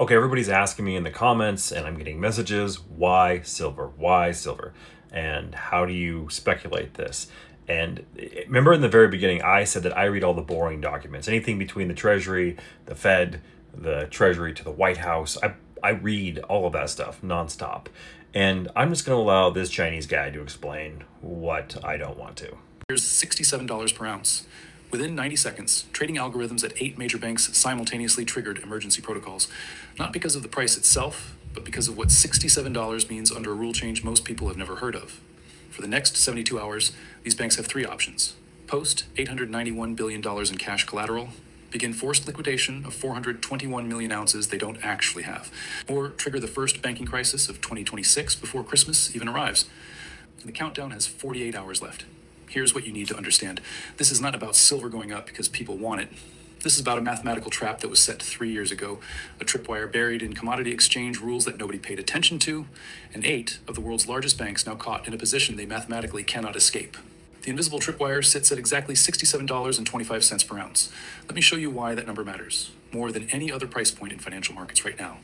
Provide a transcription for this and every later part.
Okay, everybody's asking me in the comments, and I'm getting messages, why silver? Why silver? And how do you speculate this? And remember in the very beginning, I said that I read all the boring documents, anything between the Treasury, the Fed, the Treasury to the White House. I read all of that stuff nonstop. And I'm just going to allow this Chinese guy to explain what I don't want to. Here's $67 per ounce. Within 90 seconds, trading algorithms at 8 major banks simultaneously triggered emergency protocols, not because of the price itself, but because of what $67 means under a rule change most people have never heard of. For the next 72 hours, these banks have three options: post $891 billion in cash collateral, begin forced liquidation of 421 million ounces they don't actually have, or trigger the first banking crisis of 2026 before Christmas even arrives. The countdown has 48 hours left. Here's what you need to understand. This is not about silver going up because people want it. This is about a mathematical trap that was set 3 years ago, a tripwire buried in commodity exchange rules that nobody paid attention to, and 8 of the world's largest banks now caught in a position they mathematically cannot escape. The invisible tripwire sits at exactly $67.25 per ounce. Let me show you why that number matters, more than any other price point in financial markets right now.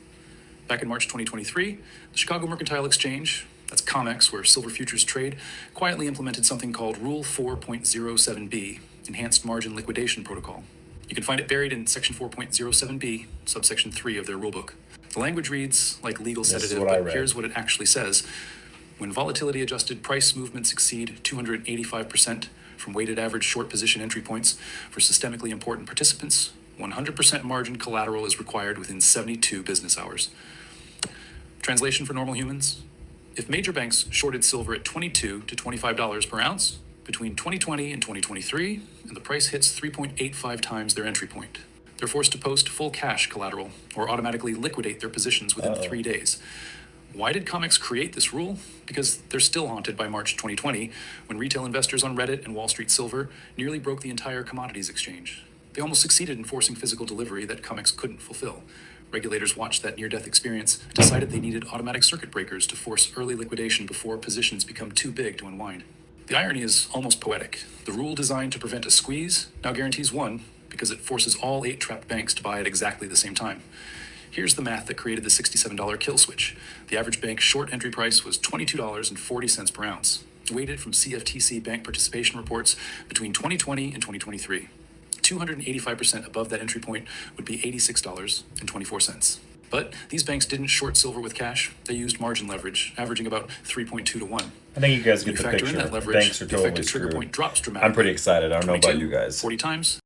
Back in March 2023, the Chicago Mercantile Exchange, that's COMEX, where silver futures trade, quietly implemented something called Rule 4.07b, Enhanced Margin Liquidation Protocol. You can find it buried in Section 4.07b, subsection 3 of their rulebook. The language reads like legal sedative, but here's what it actually says. When volatility-adjusted price movements exceed 285% from weighted average short position entry points for systemically important participants, 100% margin collateral is required within 72 business hours. Translation for normal humans: if major banks shorted silver at $22 to $25 per ounce between 2020 and 2023, and the price hits 3.85 times their entry point, they're forced to post full cash collateral or automatically liquidate their positions within 3 days. Why did COMEX create this rule? Because they're still haunted by March 2020, when retail investors on Reddit and Wall Street Silver nearly broke the entire commodities exchange. They almost succeeded in forcing physical delivery that COMEX couldn't fulfill. Regulators watched that near-death experience and decided they needed automatic circuit breakers to force early liquidation before positions become too big to unwind. The irony is almost poetic. The rule designed to prevent a squeeze now guarantees one, because it forces all 8 trapped banks to buy at exactly the same time. Here's the math that created the $67 kill switch. The average bank short entry price was $22.40 per ounce, weighted from CFTC bank participation reports between 2020 and 2023. 285% above that entry point would be $86.24. But these banks didn't short silver with cash. They used margin leverage, averaging about 3.2 to 1. I think you guys get the Factor in picture. that leverage, Banks are the totally effective trigger screwed. point drops dramatically. I'm pretty excited. I don't know about you guys. 40 times,